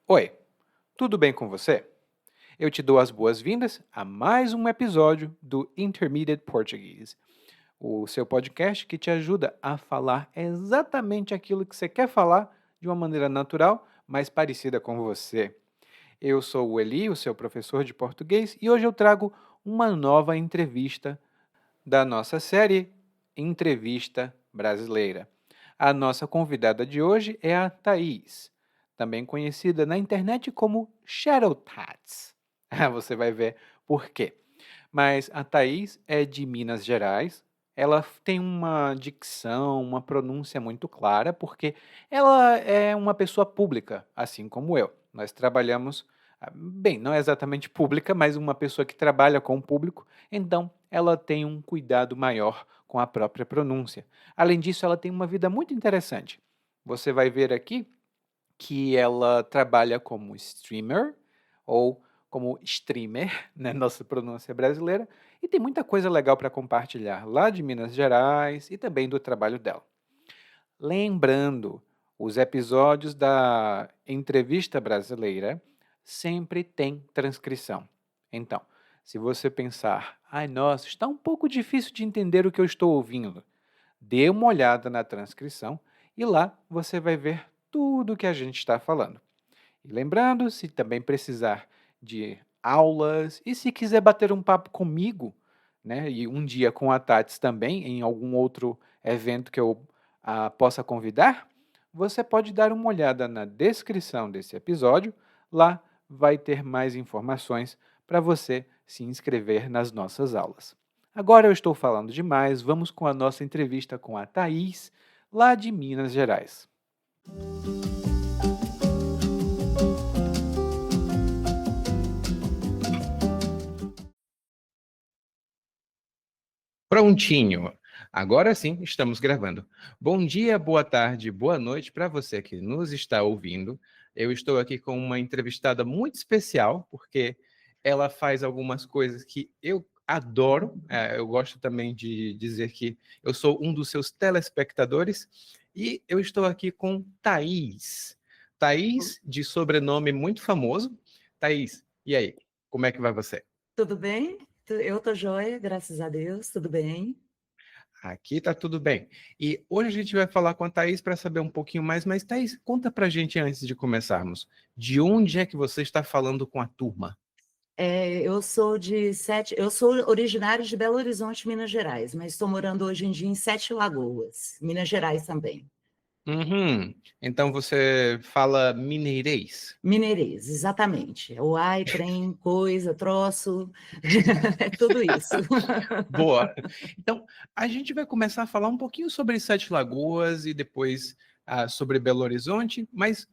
Oi, tudo bem com você? Eu te dou as boas-vindas a mais um episódio do Intermediate Portuguese, o seu podcast que te ajuda a falar exatamente aquilo que você quer falar de uma maneira natural, mas parecida com você. Eu sou o Eli, o seu professor de português, e hoje eu trago uma nova entrevista da nossa série Entrevista Brasileira. A nossa convidada de hoje é a Thaís, também conhecida na internet como Shadow Tats. Você vai ver por quê. Mas a Thaís é de Minas Gerais. Ela tem uma dicção, uma pronúncia muito clara, porque ela é uma pessoa pública, assim como eu. Nós trabalhamos, bem, não é exatamente pública, mas uma pessoa que trabalha com o público, então ela tem um cuidado maior com a própria pronúncia. Além disso, ela tem uma vida muito interessante. Você vai ver aqui que ela trabalha como streamer ou como streamer, né, nossa pronúncia brasileira, e tem muita coisa legal para compartilhar lá de Minas Gerais e também do trabalho dela. Lembrando, os episódios da Entrevista Brasileira sempre tem transcrição. Então, se você pensar, ai nossa, está um pouco difícil de entender o que eu estou ouvindo, dê uma olhada na transcrição e lá você vai ver tudo o que a gente está falando. E lembrando, se também precisar de aulas e se quiser bater um papo comigo, né, e um dia com a Tats também, em algum outro evento que eu possa convidar, você pode dar uma olhada na descrição desse episódio. Lá vai ter mais informações para você se inscrever nas nossas aulas. Agora eu estou falando demais, vamos com a nossa entrevista com a Thaís, lá de Minas Gerais. Prontinho. Agora sim, estamos gravando. Bom dia, boa tarde, boa noite para você que nos está ouvindo. Eu estou aqui com uma entrevistada muito especial, porque ela faz algumas coisas que eu adoro. Eu gosto também de dizer que eu sou um dos seus telespectadores. E eu estou aqui com Thaís. Thaís, de sobrenome muito famoso. Thaís, e aí? Como é que vai você? Tudo bem? Eu tô joia, graças a Deus, tudo bem. Aqui tá tudo bem. E hoje a gente vai falar com a Thaís para saber um pouquinho mais, mas Thaís, conta pra gente antes de começarmos, de onde é que você está falando com a turma? Eu sou originária de Belo Horizonte, Minas Gerais, mas estou morando hoje em dia em Sete Lagoas, Minas Gerais também. Uhum. Então você fala mineirês. Mineirês, exatamente. O ai, trem, coisa, troço, é tudo isso. Boa. Então, a gente vai começar a falar um pouquinho sobre Sete Lagoas e depois sobre Belo Horizonte, mas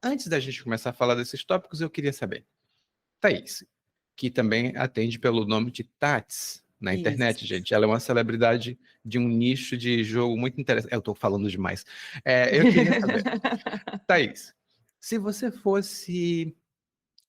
antes da gente começar a falar desses tópicos, eu queria saber, Thaís, que também atende pelo nome de Tats na internet, Isso. gente. Ela é uma celebridade de um nicho de jogo muito interessante. Eu estou falando demais. Eu queria saber, Thaís, se você fosse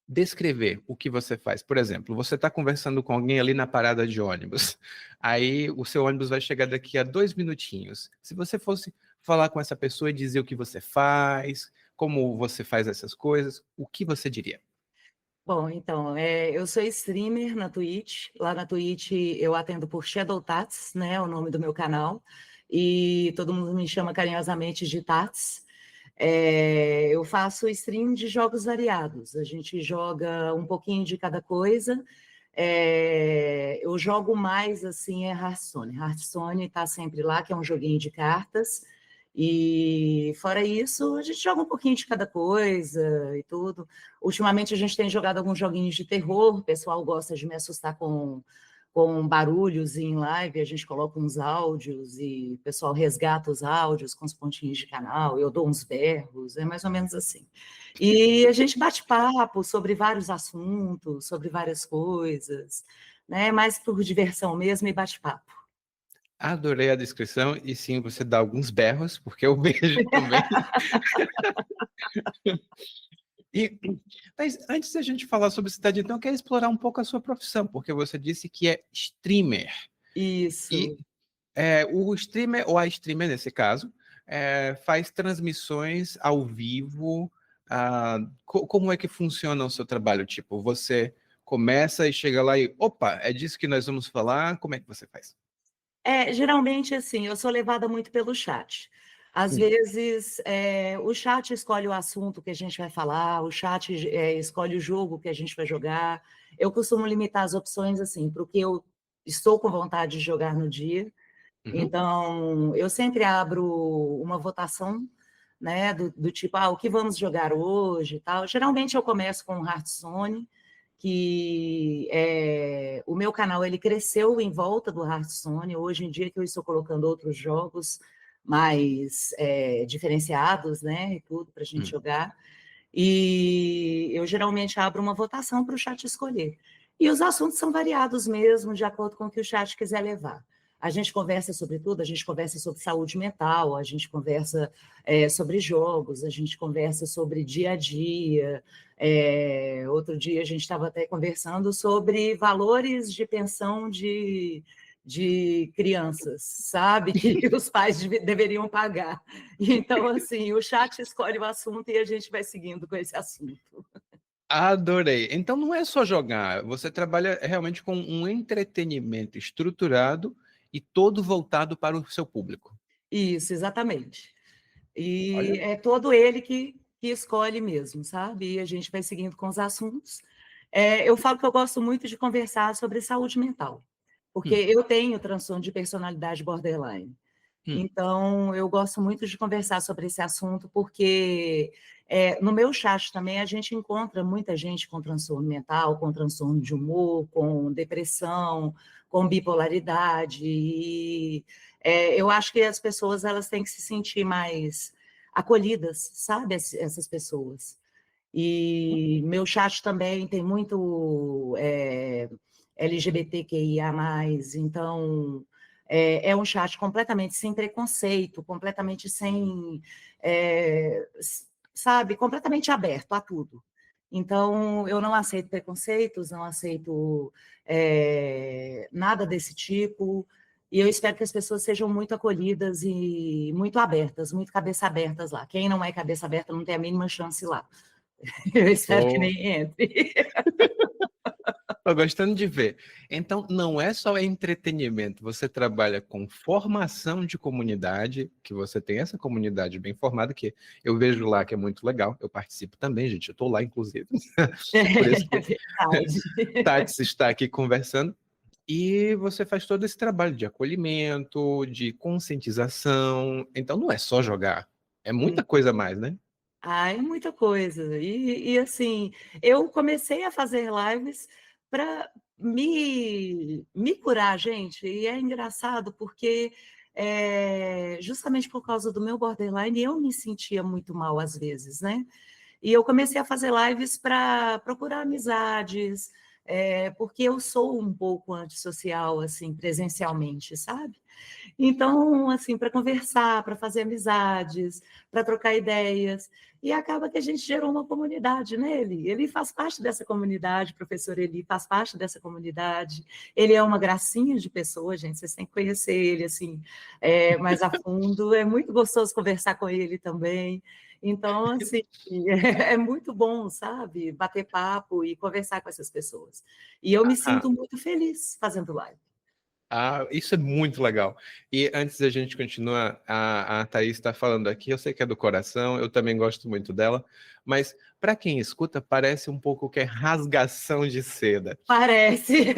descrever o que você faz, por exemplo, você está conversando com alguém ali na parada de ônibus, aí o seu ônibus vai chegar daqui a 2 minutinhos. Se você fosse falar com essa pessoa e dizer o que você faz, como você faz essas coisas, o que você diria? Bom, então, eu sou streamer na Twitch. Lá na Twitch eu atendo por Shadow Tats, né? É o nome do meu canal. E todo mundo me chama carinhosamente de Tats. Eu faço stream de jogos variados. A gente joga um pouquinho de cada coisa. Eu jogo mais assim é Hearthstone. Hearthstone está sempre lá, que é um joguinho de cartas. E fora isso, a gente joga um pouquinho de cada coisa e tudo. Ultimamente a gente tem jogado alguns joguinhos de terror, o pessoal gosta de me assustar com barulhos em live, a gente coloca uns áudios e o pessoal resgata os áudios com os pontinhos de canal, eu dou uns berros, é mais ou menos assim. E a gente bate papo sobre vários assuntos, sobre várias coisas, né? Mais por diversão mesmo e bate-papo. Adorei a descrição e sim, você dá alguns berros, porque eu vejo também. E, mas antes da gente falar sobre cidade, então, eu quero explorar um pouco a sua profissão, porque você disse que é streamer. E Isso. o streamer, ou a streamer nesse caso, faz transmissões ao vivo Como é que funciona o seu trabalho? Tipo, você começa e chega lá e, opa, é disso que nós vamos falar? Como é que você faz? Geralmente, assim, eu sou levada muito pelo chat. Às Hum, vezes, o chat escolhe o assunto que a gente vai falar, o chat, escolhe o jogo que a gente vai jogar. Eu costumo limitar as opções, assim, para o que eu estou com vontade de jogar no dia. uhum, Então, eu sempre abro uma votação, né, do tipo, o que vamos jogar hoje e tal. Geralmente eu começo com o Hearthstone, que o meu canal ele cresceu em volta do Hearthstone. Hoje em dia que eu estou colocando outros jogos mais diferenciados, né, e tudo para a gente hum. jogar. E eu geralmente abro uma votação para o chat escolher. E os assuntos são variados mesmo, de acordo com o que o chat quiser levar. A gente conversa sobre tudo, a gente conversa sobre saúde mental, a gente conversa sobre jogos, a gente conversa sobre dia a dia. Outro dia a gente estava até conversando sobre valores de pensão de crianças, sabe? Que os pais deveriam pagar. Então, assim, o chat escolhe o assunto e a gente vai seguindo com esse assunto. Adorei. Então não é só jogar, você trabalha realmente com um entretenimento estruturado e todo voltado para o seu público. Isso, exatamente. E Olha. é todo ele que escolhe mesmo, sabe? E a gente vai seguindo com os assuntos. Eu falo que eu gosto muito de conversar sobre saúde mental, porque Hum, eu tenho transtorno de personalidade borderline. hum, Então, eu gosto muito de conversar sobre esse assunto, porque no meu chat também a gente encontra muita gente com transtorno mental, com transtorno de humor, com depressão, com bipolaridade. E eu acho que as pessoas elas têm que se sentir mais acolhidas, sabe, essas pessoas. E meu chat também tem muito LGBTQIA+, então é um chat completamente sem preconceito, completamente sem, sabe, completamente aberto a tudo. Então, eu não aceito preconceitos, não aceito nada desse tipo, e eu espero que as pessoas sejam muito acolhidas e muito abertas, muito cabeça abertas lá. Quem não é cabeça aberta não tem a mínima chance lá. Eu espero que tô, nem entre. tô gostando de ver. Então não é só entretenimento, você trabalha com formação de comunidade, que você tem essa comunidade bem formada, que eu vejo lá que é muito legal. Eu participo também, gente, eu tô lá, inclusive. Por isso É que verdade. Tati está aqui conversando. E você faz todo esse trabalho de acolhimento, de conscientização. Então não é só jogar, é muita coisa a mais, né? É muita coisa. Assim, eu comecei a fazer lives para me curar, gente. E é engraçado porque, justamente por causa do meu borderline, eu me sentia muito mal às vezes, né? E eu comecei a fazer lives para procurar amizades, porque eu sou um pouco antissocial, assim, presencialmente, sabe? Então, assim, para conversar, para fazer amizades, para trocar ideias. E acaba que a gente gerou uma comunidade nele. Ele faz parte dessa comunidade, o professor Eli faz parte dessa comunidade. Ele é uma gracinha de pessoa, gente. Vocês têm que conhecer ele assim, mais a fundo. É muito gostoso conversar com ele também. Então, assim, é muito bom, sabe? Bater papo e conversar com essas pessoas. E eu me Ah, sinto muito feliz fazendo live. isso é muito legal. E antes da gente continuar, a Thaís está falando aqui, eu sei que é do coração, eu também gosto muito dela, mas para quem escuta, parece um pouco que é rasgação de seda. Parece.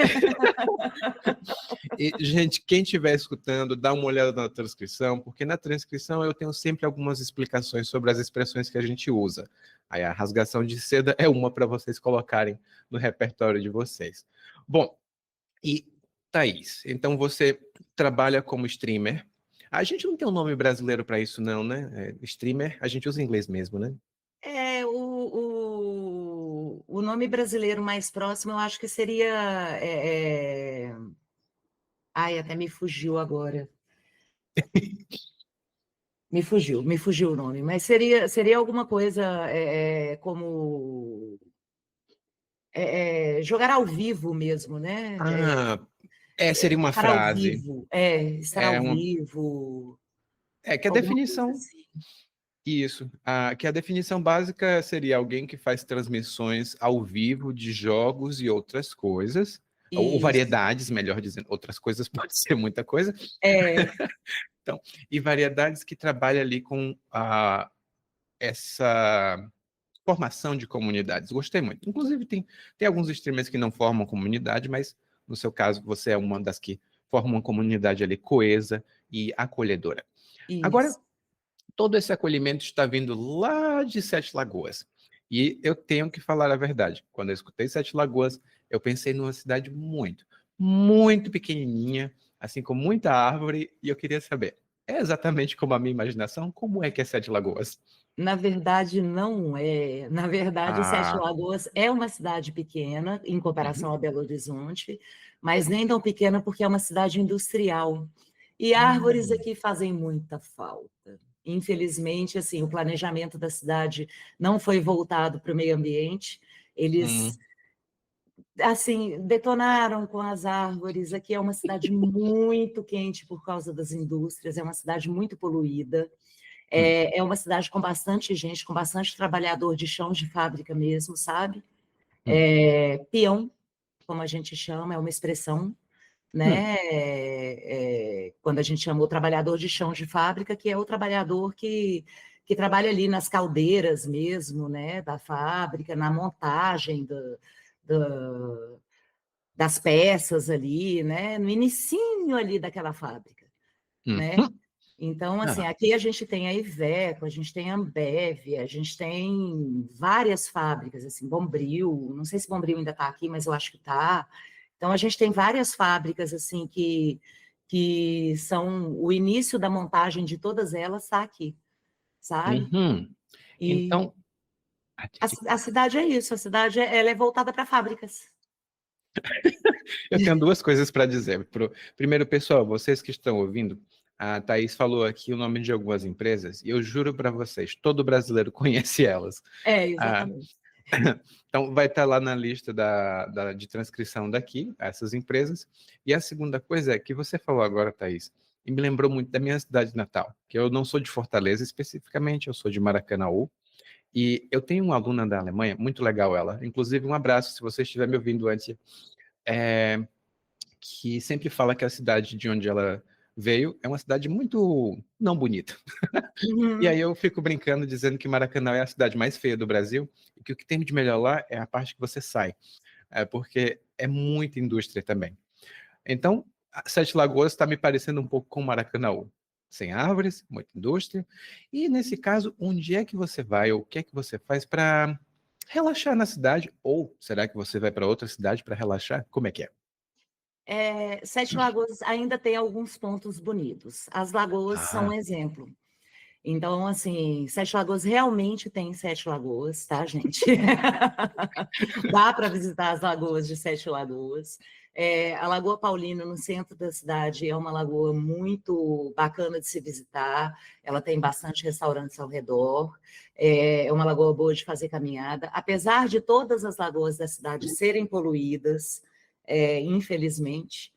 E, gente, quem estiver escutando, dá uma olhada na transcrição, porque na transcrição eu tenho sempre algumas explicações sobre as expressões que a gente usa. Aí a rasgação de seda é uma para vocês colocarem no repertório de vocês. Bom, e Thaís, então você trabalha como streamer. A gente não tem um nome brasileiro para isso, não, né? Streamer, a gente usa inglês mesmo, né? O nome brasileiro mais próximo, eu acho que seria. Ai, até me fugiu agora. Me fugiu o nome, mas seria alguma coisa como jogar ao vivo mesmo, né? Ah, seria uma Estar ao frase. vivo, estar ao É uma, vivo, que a alguma coisa definição assim. Isso. Que a definição básica seria alguém que faz transmissões ao vivo de jogos e outras coisas, ou Isso. variedades, melhor dizendo, outras coisas pode ser muita coisa. É, Então, e variedades que trabalham ali com essa formação de comunidades. Gostei muito. Inclusive, tem alguns streamers que não formam comunidade, mas no seu caso, você é uma das que forma uma comunidade ali coesa e acolhedora. Agora, isso. todo esse acolhimento está vindo lá de Sete Lagoas. E eu tenho que falar a verdade. Quando eu escutei Sete Lagoas, eu pensei numa cidade muito, muito pequenininha, assim, com muita árvore, e eu queria saber, é exatamente como a minha imaginação? Como é que é Sete Lagoas? Na verdade, não é. Na verdade, Sete Ah, Lagoas é uma cidade pequena em comparação uhum, a Belo Horizonte, mas nem tão pequena porque é uma cidade industrial. E árvores hum, aqui fazem muita falta. Infelizmente, assim, o planejamento da cidade não foi voltado para o meio ambiente. Eles, hum, assim, detonaram com as árvores. Aqui é uma cidade muito quente por causa das indústrias, é uma cidade muito poluída. hum, É uma cidade com bastante gente, com bastante trabalhador de chão de fábrica mesmo, sabe? hum, Peão, como a gente chama, é uma expressão, hum, né? Quando a gente chama o trabalhador de chão de fábrica, que é o trabalhador que trabalha ali nas caldeiras mesmo, né? Da fábrica, na montagem do, das peças ali, né? No inicinho ali daquela fábrica, né? hum. Então, assim, Ah, aqui a gente tem a Iveco, a gente tem a Ambev, a gente tem várias fábricas, assim, Bombril, não sei se Bombril ainda está aqui, mas eu acho que está. Então, a gente tem várias fábricas, assim, que são o início da montagem de todas elas está aqui, sabe? uhum. E Então, a cidade é isso, a cidade ela é voltada para fábricas. eu tenho duas coisas para dizer. Primeiro, pessoal, vocês que estão ouvindo, a Thaís falou aqui o nome de algumas empresas, e eu juro para vocês, todo brasileiro conhece elas. Ah, Exatamente. então, vai estar lá na lista de transcrição daqui, essas empresas. E a segunda coisa é que você falou agora, Thaís, e me lembrou muito da minha cidade natal, que eu não sou de Fortaleza especificamente, eu sou de Maracanaú, e eu tenho uma aluna da Alemanha, muito legal ela, inclusive um abraço se você estiver me ouvindo antes, que sempre fala que a cidade de onde ela veio é uma cidade muito não bonita. E aí Uhum. eu fico brincando dizendo que Maracanã é a cidade mais feia do Brasil e que o que tem de melhor lá é a parte que você sai, porque é muita indústria também. Então, Sete Lagoas está me parecendo um pouco com Maracanã, sem árvores, muita indústria. E nesse caso, onde é que você vai ou o que é que você faz para relaxar na cidade? Ou será que você vai para outra cidade para relaxar? Como é que é? Sete Lagoas ainda tem alguns pontos bonitos. As lagoas são um Ah, exemplo. Então, assim, Sete Lagoas realmente tem Sete Lagoas, tá, gente? Dá para visitar as lagoas de Sete Lagoas. A Lagoa Paulina, no centro da cidade, é uma lagoa muito bacana de se visitar. Ela tem bastante restaurantes ao redor. É uma lagoa boa de fazer caminhada. Apesar de todas as lagoas da cidade serem poluídas, infelizmente,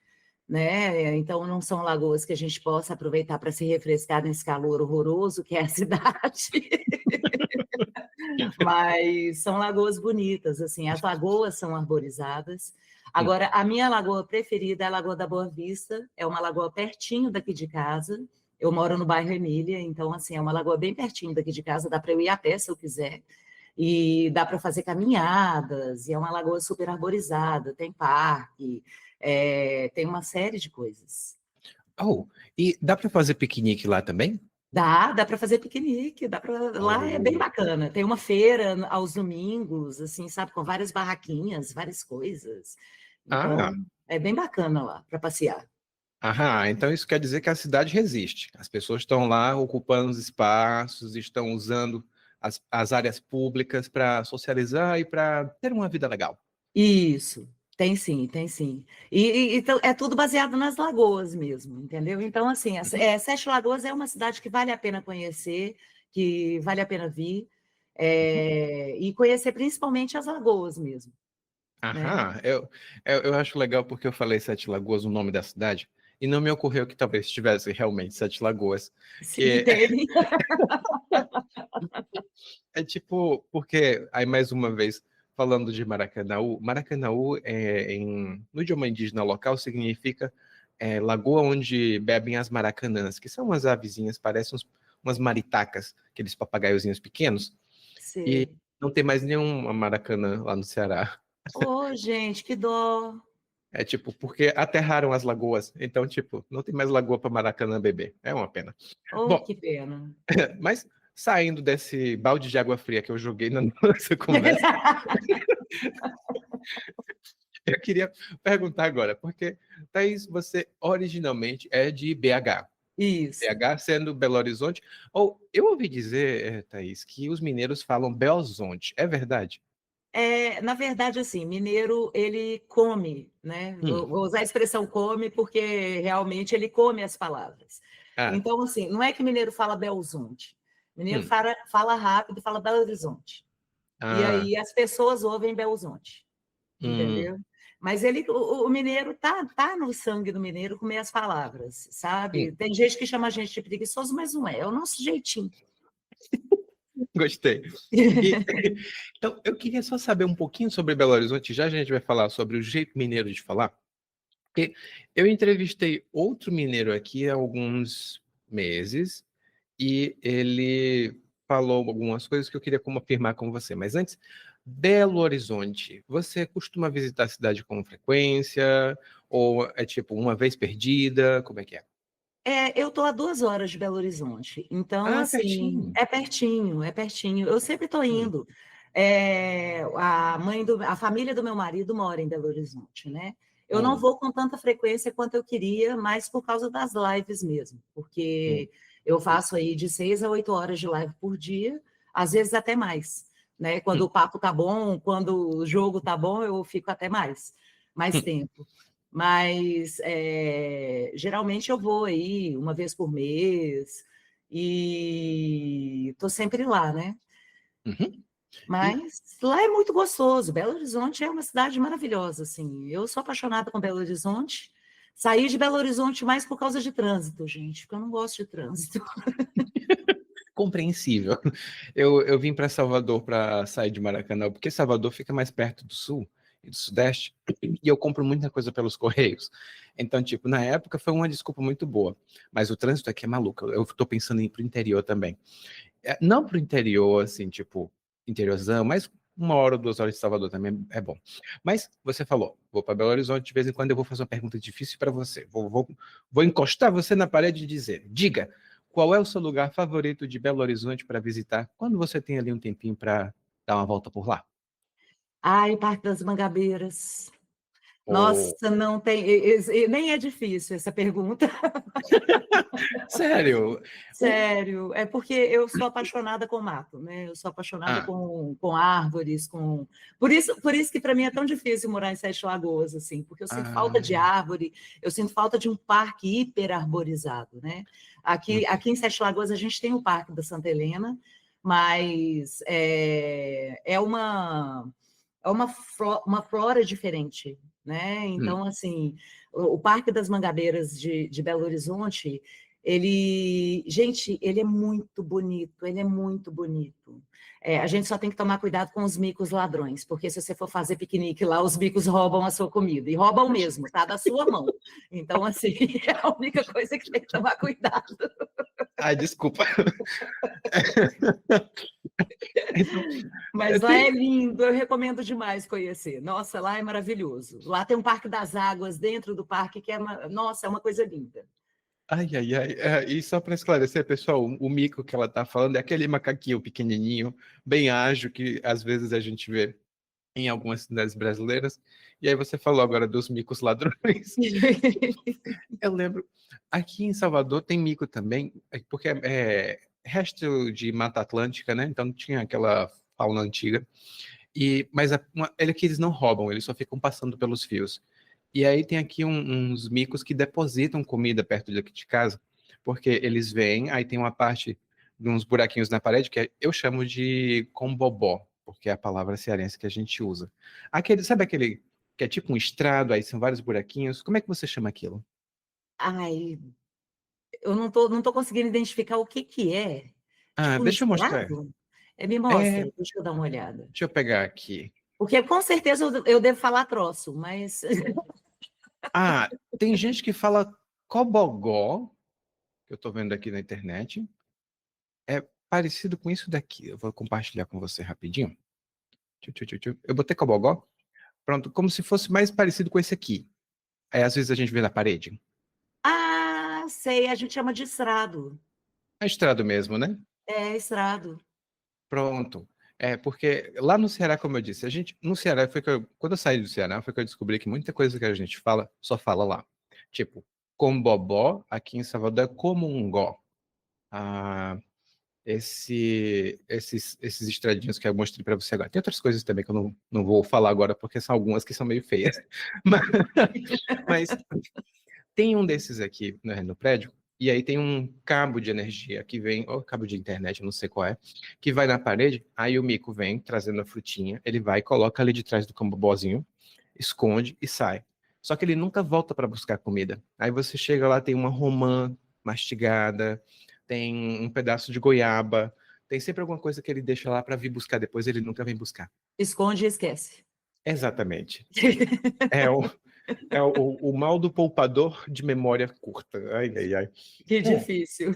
né? Então, não são lagoas que a gente possa aproveitar para se refrescar nesse calor horroroso que é a cidade, mas são lagoas bonitas, assim, as lagoas são arborizadas. hum, Agora, a minha lagoa preferida é a Lagoa da Boa Vista, é uma lagoa pertinho daqui de casa. Eu moro no bairro Emília, então, assim, é uma lagoa bem pertinho daqui de casa, dá para eu ir a pé se eu quiser. E dá para fazer caminhadas, e é uma lagoa super arborizada, tem parque, tem uma série de coisas. oh, e dá para fazer piquenique lá também? Dá para fazer piquenique, dá para lá é bem Oh, bacana. Tem uma feira aos domingos, assim, sabe, com várias barraquinhas, várias coisas. Então, ah, é bem bacana lá para passear. então isso quer dizer que a cidade resiste. As pessoas estão lá ocupando os espaços, estão usando as áreas públicas para socializar e para ter uma vida legal. Isso, tem sim, tem sim. Então, é tudo baseado nas lagoas mesmo, entendeu? Então, assim, Uhum, Sete Lagoas é uma cidade que vale a pena conhecer, que vale a pena vir, uhum. e conhecer principalmente as lagoas mesmo, né? Eu acho legal porque eu falei Sete Lagoas, o nome da cidade. E não me ocorreu que talvez tivesse realmente Sete Lagoas. Sim, Que tem. é tipo, porque, aí mais uma vez, falando de Maracanaú, Maracanaú no idioma indígena local significa lagoa onde bebem as maracanãs, que são umas avezinhas, parecem umas maritacas, aqueles papagaiozinhos pequenos, e Sei. não tem mais nenhuma maracanã lá no Ceará. Ô, gente, que dó. É tipo, porque aterraram as lagoas, então, tipo, não tem mais lagoa para Maracanã beber. É uma pena. Oh, Bom, que pena. mas saindo desse balde de água fria que eu joguei na nossa conversa, eu queria perguntar agora, porque, Thaís, você originalmente é de BH. Isso. BH sendo Belo Horizonte. Ou eu ouvi dizer, Thaís, que os mineiros falam Belzonte. É verdade? Na verdade, assim, mineiro, ele come, né? Hum. Vou usar a expressão come porque realmente ele come as palavras. Ah, Então, assim, não é que mineiro fala Belzonte. Mineiro hum. fala rápido, fala Belo Horizonte. E Ah, aí as pessoas ouvem Belzonte, hum, entendeu? Mas o mineiro tá no sangue do mineiro comer as palavras, sabe? hum. Tem gente que chama a gente de preguiçoso, mas não é o nosso jeitinho. Gostei. E, então, eu queria só saber um pouquinho sobre Belo Horizonte. Já a gente vai falar sobre o jeito mineiro de falar. Porque eu entrevistei outro mineiro aqui há alguns meses e ele falou algumas coisas que eu queria como afirmar com você. Mas antes, Belo Horizonte, você costuma visitar a cidade com frequência? Ou é tipo uma vez perdida? Como é que é? Eu estou a 2 horas de Belo Horizonte, então, Ah, assim, pertinho. é pertinho, é pertinho. Eu sempre estou Hum, indo. A família do meu marido mora em Belo Horizonte, né? Eu não hum, vou com tanta frequência quanto eu queria, mas por causa das lives mesmo, hum, porque eu faço aí de 6 a 8 horas de live por dia, às vezes até mais, né? Quando hum, o papo tá bom, quando o jogo tá bom, eu fico até mais hum, tempo. Mas geralmente eu vou aí uma vez por mês e estou sempre lá, né? uhum. E Mas lá é muito gostoso. Belo Horizonte é uma cidade maravilhosa, assim. Eu sou apaixonada com Belo Horizonte. Saí de Belo Horizonte mais por causa de trânsito, gente, porque eu não gosto de trânsito. compreensível. Eu vim para Salvador para sair de Maracanã, porque Salvador fica mais perto do sul e do sudeste, e eu compro muita coisa pelos correios. Então, tipo, na época foi uma desculpa muito boa, mas o trânsito aqui é maluco. Eu estou pensando em ir para o interior também. Não para o interior, assim, tipo, interiorzão, mas 1 hora, 2 horas de Salvador também é bom. Mas você falou, vou para Belo Horizonte, de vez em quando eu vou fazer uma pergunta difícil para você. Vou encostar você na parede e dizer, diga, qual é o seu lugar favorito de Belo Horizonte para visitar quando você tem ali um tempinho para dar uma volta por lá? Ai, o Parque das Mangabeiras. Ou, Nossa, não tem, nem é difícil essa pergunta. sério? O, Sério, é porque eu sou apaixonada com mato, né? Eu sou apaixonada ah, com árvores, com. Por isso que para mim é tão difícil morar em Sete Lagoas, assim, porque eu sinto falta de ah, árvore, eu sinto falta de um parque hiper arborizado, né? Aqui, uhum, aqui em Sete Lagoas a gente tem o Parque da Santa Helena, mas uma flora diferente, né? hum, Então, assim, o Parque das Mangabeiras de Belo Horizonte, ele é muito bonito, ele é muito bonito. A gente só tem que tomar cuidado com os micos ladrões, porque se você for fazer piquenique lá, os micos roubam a sua comida, e roubam mesmo, tá? Da sua mão. Então, assim, é a única coisa que tem que tomar cuidado. ai, desculpa. Então, Mas lá é tem, lindo, eu recomendo demais conhecer. Nossa, lá é maravilhoso. Lá tem um Parque das Águas dentro do parque que nossa, é uma coisa linda. ai, ai, ai. E só para esclarecer, pessoal, o mico que ela tá falando é aquele macaquinho pequenininho, bem ágil, que às vezes a gente vê em algumas cidades brasileiras. E aí você falou agora dos micos ladrões. Eu lembro, aqui em Salvador tem mico também, porque é resto de Mata Atlântica, né? Então tinha aquela fauna antiga. Mas ele que eles não roubam, eles só ficam passando pelos fios. E aí tem aqui uns micos que depositam comida perto daqui de casa, porque eles vêm, aí tem uma parte de uns buraquinhos na parede eu chamo de combobó, porque é a palavra cearense que a gente usa. Sabe aquele que é tipo um estrado, aí são vários buraquinhos? Como é que você chama aquilo? Ai, eu não tô conseguindo identificar o que que é. Ah, Tipo deixa eu mostrar. misturado? Me É, mostra, deixa eu dar uma olhada. deixa eu pegar aqui. Porque com certeza eu devo falar troço, mas Ah, tem gente que fala cobogó, que eu tô vendo aqui na internet. É parecido com isso daqui. Eu vou compartilhar com você rapidinho. Eu botei cobogó. Pronto, como se fosse mais parecido com esse aqui. Aí às vezes a gente vê na parede. ah, sei, a gente chama de estrado. É estrado mesmo, né? É, estrado. Pronto. É, porque lá no Ceará, como eu disse, a gente, no Ceará foi que quando eu saí do Ceará, foi que eu descobri que muita coisa que a gente fala, só fala lá. Tipo, combobó, aqui em Salvador é comungó. Ah, esses estradinhos que eu mostrei para você agora. Tem outras coisas também que eu não vou falar agora, porque são algumas que são meio feias. Mas tem um desses aqui, né, no prédio, e aí tem um cabo de energia que vem, ou cabo de internet, eu não sei qual é, que vai na parede, aí o mico vem trazendo a frutinha, ele vai, coloca ali de trás do cambobozinho, esconde e sai. Só que ele nunca volta para buscar comida. Aí você chega lá, tem uma romã mastigada, tem um pedaço de goiaba, tem sempre alguma coisa que ele deixa lá para vir buscar depois, ele nunca vem buscar. Esconde e esquece. Exatamente. É o, é o mal do poupador de memória curta. Ai, ai, ai. Que É, difícil.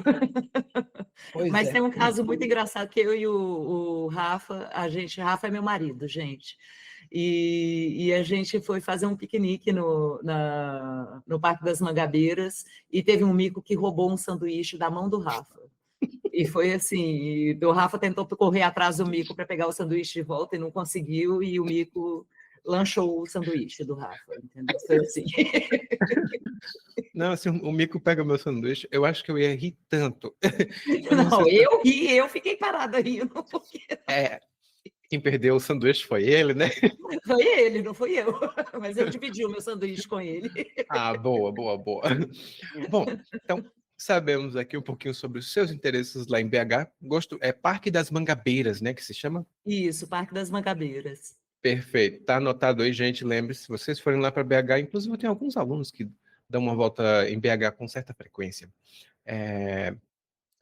pois Mas é. tem um caso muito engraçado que eu e o Rafa, Rafa é meu marido, gente. E a gente foi fazer um piquenique no Parque das Mangabeiras e teve um mico que roubou um sanduíche da mão do Rafa. E foi assim, o Rafa tentou correr atrás do mico para pegar o sanduíche de volta e não conseguiu, e o mico lanchou o sanduíche do Rafa, entendeu? Foi assim. Não, assim, o mico pega meu sanduíche, eu acho que eu ia rir tanto. Eu não sei Não, se. eu ri, eu fiquei parada rindo, porque É, quem perdeu o sanduíche foi ele, né? foi ele, não fui eu. Mas eu dividi o meu sanduíche com ele. Ah, boa, boa, boa. Bom, então, sabemos aqui um pouquinho sobre os seus interesses lá em BH. Gosto, é Parque das Mangabeiras, né, que se chama? Isso, Parque das Mangabeiras. Perfeito. Tá anotado aí, gente. Lembre-se, se vocês forem lá para BH, inclusive eu tenho alguns alunos que dão uma volta em BH com certa frequência. É,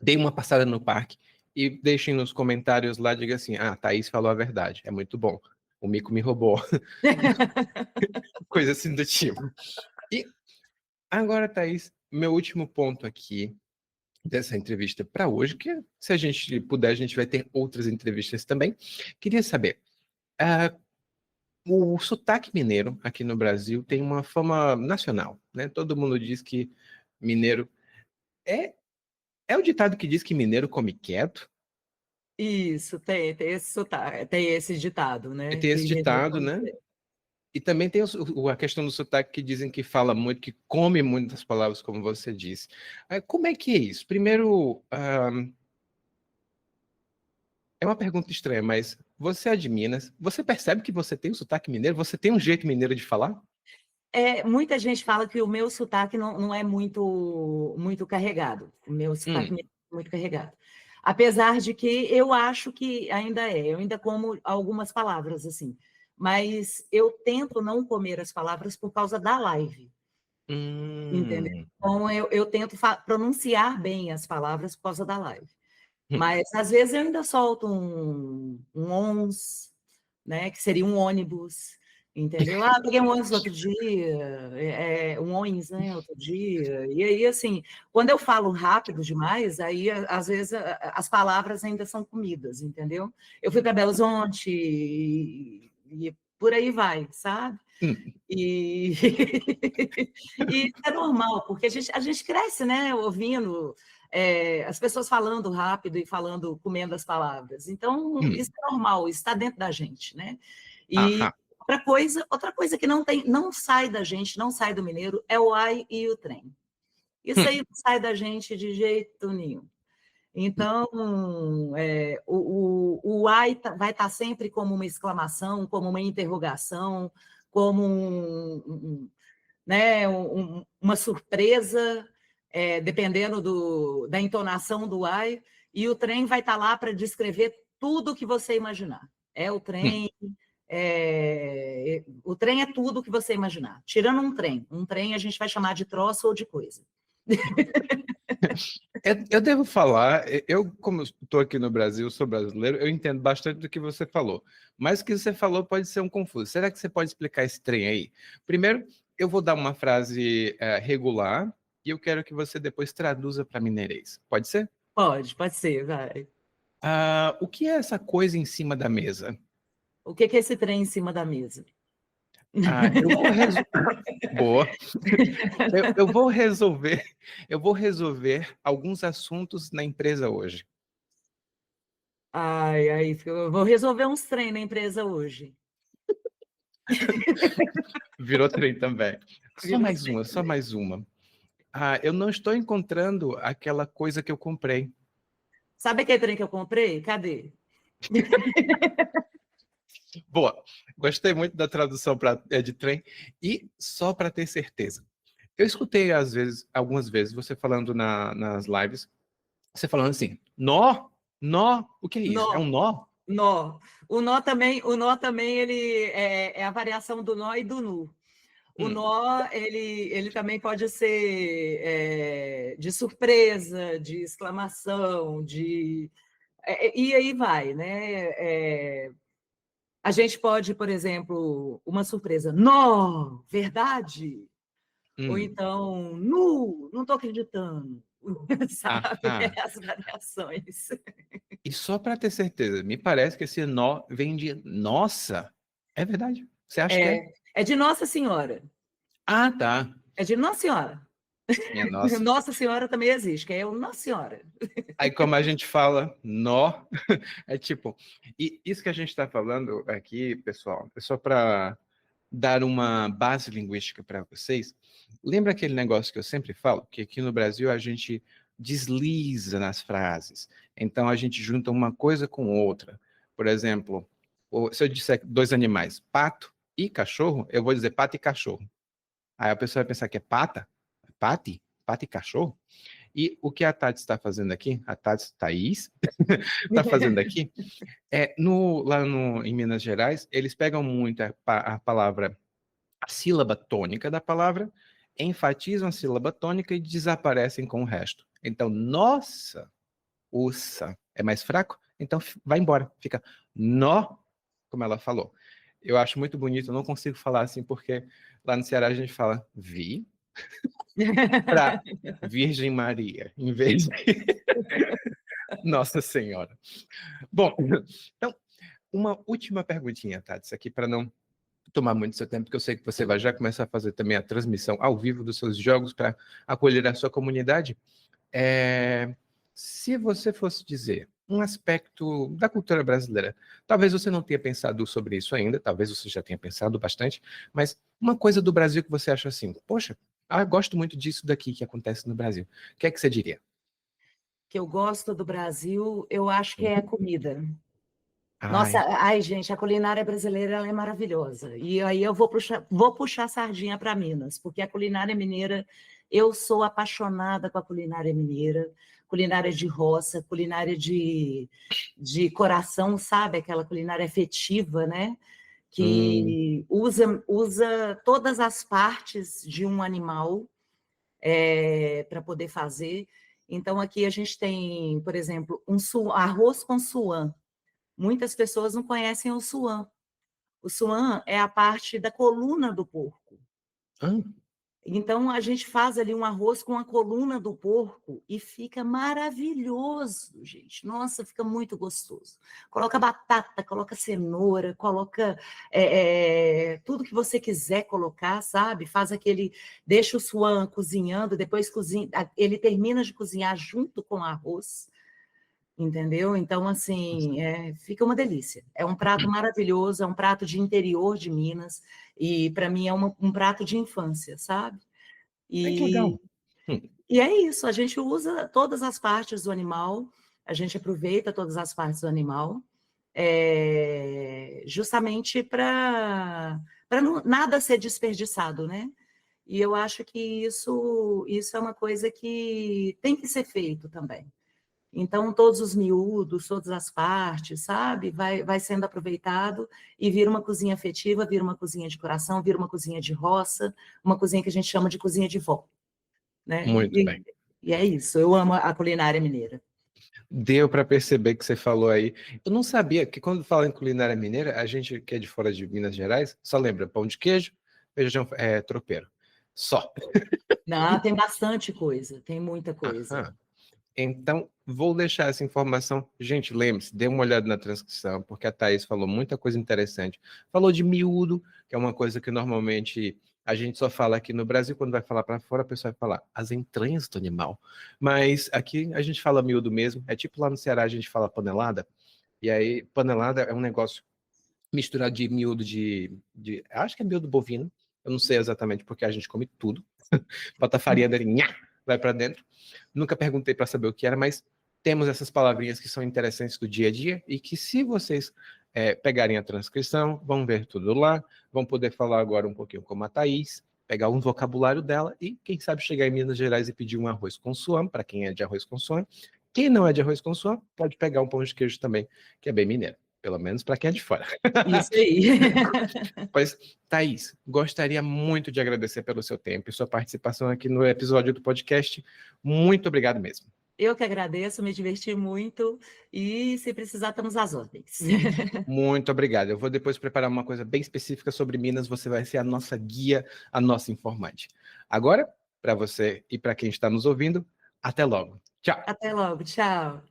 deem uma passada no parque e deixem nos comentários lá, diga assim, ah, Thaís falou a verdade, é muito bom. O mico me roubou. Coisa assim do tipo. E agora, Thaís, meu último ponto aqui dessa entrevista para hoje, que se a gente puder, a gente vai ter outras entrevistas também. Queria saber, ah, o sotaque mineiro aqui no Brasil tem uma fama nacional, né? Todo mundo diz que mineiro é, é o ditado que diz que mineiro come quieto. Isso, tem esse sotaque, tem esse ditado, E né? tem esse Que ditado, né? E também tem a questão do sotaque que dizem que fala muito, que come muitas palavras, como você disse. Como é que é isso? Primeiro, é uma pergunta estranha, mas você é de Minas, você percebe que você tem um sotaque mineiro? Você tem um jeito mineiro de falar? Muita gente fala que o meu sotaque não é muito carregado. O meu sotaque não Hum, é muito carregado. Apesar de que eu acho que ainda é. Eu ainda como algumas palavras assim. Mas eu tento não comer as palavras por causa da live, entendeu? hum, Então eu tento pronunciar bem as palavras por causa da live. hum, Mas às vezes eu ainda solto um ons, né? Que seria um ônibus, entendeu? Ah, peguei um ônibus outro dia, um ônibus, né? Outro dia. E aí, assim, quando eu falo rápido demais, aí às vezes as palavras ainda são comidas, entendeu? Eu fui para Belo Horizonte e por aí vai, sabe? hum, E, e isso é normal, porque a gente cresce, né, ouvindo as pessoas falando rápido e falando, comendo as palavras. Então, isso hum. é normal, isso está dentro da gente, né? E Ahá. outra coisa que não sai da gente, não sai do mineiro, é o ai e o trem. Isso aí Hum, não sai da gente de jeito nenhum. Então, o ai vai estar sempre como uma exclamação, como uma interrogação, como né, uma surpresa, dependendo da entonação do ai, e o trem vai estar lá para descrever tudo o que você imaginar. É o hum, trem trem é tudo que você imaginar. Tirando um trem a gente vai chamar de troço ou de coisa. Eu devo falar, eu como estou aqui no Brasil, sou brasileiro, eu entendo bastante do que você falou, mas o que você falou pode ser um confuso. Será que você pode explicar esse trem aí? Primeiro, eu vou dar uma frase regular e eu quero que você depois traduza para mineirês. Pode ser? Pode ser, vai. O que é essa coisa em cima da mesa? O que é esse trem em cima da mesa? Eu vou Boa. Eu vou resolver alguns assuntos na empresa hoje. Eu vou resolver uns trem na empresa hoje. Virou trem também. Virou trem Só também. mais uma. Eu não estou encontrando aquela coisa que eu comprei. Sabe aquele trem que eu comprei? Cadê? Boa. Gostei muito da tradução de trem. E só para ter certeza. Eu escutei, algumas vezes, você falando nas lives, você falando assim, nó, o que é isso? É um nó? Nó. O nó também ele é a variação do nó e do nu. O nó, ele também pode ser de surpresa, de exclamação, e aí vai, né? A gente pode, por exemplo, uma surpresa, nó, verdade? Ou então, nu, não estou acreditando. Sabe? As variações. E só para ter certeza, me parece que esse nó vem de nossa. É verdade? Você acha que é? É de Nossa Senhora. Tá. É de Nossa Senhora. Minha nossa. Nossa Senhora também existe, que é o Nossa Senhora. Aí como a gente fala nó, é tipo... E isso que a gente está falando aqui, pessoal, é só para dar uma base linguística para vocês. Lembra aquele negócio que eu sempre falo? Que aqui no Brasil a gente desliza nas frases. Então a gente junta uma coisa com outra. Por exemplo, se eu disser dois animais, pato e cachorro, eu vou dizer pato e cachorro. Aí a pessoa vai pensar que é pata, pate, pata e cachorro. E o que a Tati está fazendo aqui, a Thaís está fazendo aqui, em Minas Gerais, eles pegam muito a palavra, a sílaba tônica da palavra, enfatizam a sílaba tônica e desaparecem com o resto. Então, nossa, uça, é mais fraco? Então, vai embora, fica nó, como ela falou. Eu acho muito bonito, eu não consigo falar assim, porque lá no Ceará a gente fala vi, para Virgem Maria, em vez de Nossa Senhora. Bom, então, uma última perguntinha, Tati, isso aqui para não tomar muito seu tempo, porque eu sei que você vai já começar a fazer também a transmissão ao vivo dos seus jogos para acolher a sua comunidade. Se você fosse dizer um aspecto da cultura brasileira, talvez você não tenha pensado sobre isso ainda, talvez você já tenha pensado bastante, mas uma coisa do Brasil que você acha assim, poxa, gosto muito disso daqui que acontece no Brasil. O que é que você diria? Que eu gosto do Brasil, eu acho que é a comida. Ai. Nossa, gente, a culinária brasileira ela é maravilhosa. E aí eu vou puxar sardinha para Minas, porque a culinária mineira, eu sou apaixonada com a culinária mineira, culinária de roça, culinária de coração, sabe? Aquela culinária afetiva, né? Que usa todas as partes de um animal para poder fazer. Então, aqui a gente tem, por exemplo, arroz com suã. Muitas pessoas não conhecem o suã. O suã é a parte da coluna do porco. Então, a gente faz ali um arroz com a coluna do porco e fica maravilhoso, gente. Nossa, fica muito gostoso. Coloca batata, coloca cenoura, coloca tudo que você quiser colocar, sabe? Deixa o suã cozinhando, depois ele termina de cozinhar junto com o arroz. Entendeu? Então, assim, fica uma delícia. É um prato maravilhoso, é um prato de interior de Minas, e para mim é um prato de infância, sabe? Que legal. E é isso, a gente usa todas as partes do animal, a gente aproveita todas as partes do animal, justamente para nada ser desperdiçado, né? E eu acho que isso é uma coisa que tem que ser feito também. Então, todos os miúdos, todas as partes, sabe? Vai sendo aproveitado e vira uma cozinha afetiva, vira uma cozinha de coração, vira uma cozinha de roça, uma cozinha que a gente chama de cozinha de vó, né? Muito bem. E é isso, eu amo a culinária mineira. Deu para perceber que você falou aí. Eu não sabia que quando fala em culinária mineira, a gente que é de fora de Minas Gerais, só lembra pão de queijo, feijão tropeiro. Só. Não, tem bastante coisa, tem muita coisa. Aham. Então, vou deixar essa informação. Gente, lembre-se, dê uma olhada na transcrição, porque a Thaís falou muita coisa interessante. Falou de miúdo, que é uma coisa que normalmente a gente só fala aqui no Brasil, quando vai falar para fora, a pessoa vai falar as entranhas do animal. Mas aqui a gente fala miúdo mesmo. É tipo lá no Ceará a gente fala panelada. E aí, panelada é um negócio misturado de miúdo acho que é miúdo bovino. Eu não sei exatamente porque a gente come tudo. Bota a farinha dele, nhá, vai para dentro. Nunca perguntei para saber o que era, mas temos essas palavrinhas que são interessantes do dia a dia e que, se vocês pegarem a transcrição, vão ver tudo lá, vão poder falar agora um pouquinho como a Thaís, pegar um vocabulário dela e, quem sabe, chegar em Minas Gerais e pedir um arroz com suã, para quem é de arroz com suã. Quem não é de arroz com suã, pode pegar um pão de queijo também, que é bem mineiro, pelo menos para quem é de fora. Isso aí. Pois, Thaís, gostaria muito de agradecer pelo seu tempo e sua participação aqui no episódio do podcast. Muito obrigado mesmo. Eu que agradeço, me diverti muito e, se precisar, estamos às ordens. Muito obrigado. Eu vou depois preparar uma coisa bem específica sobre Minas. Você vai ser a nossa guia, a nossa informante. Agora, para você e para quem está nos ouvindo, até logo. Tchau. Até logo, tchau.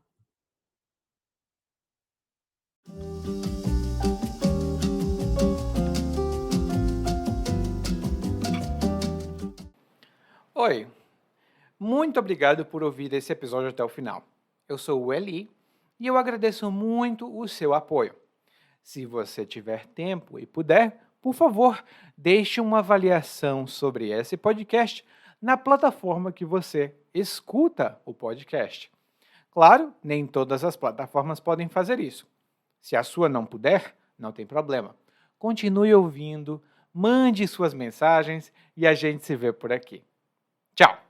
Oi, muito obrigado por ouvir esse episódio até o final. Eu sou o Eli e eu agradeço muito o seu apoio. Se você tiver tempo e puder, por favor, deixe uma avaliação sobre esse podcast na plataforma que você escuta o podcast. Claro, nem todas as plataformas podem fazer isso. Se a sua não puder, não tem problema. Continue ouvindo, mande suas mensagens e a gente se vê por aqui. Tchau!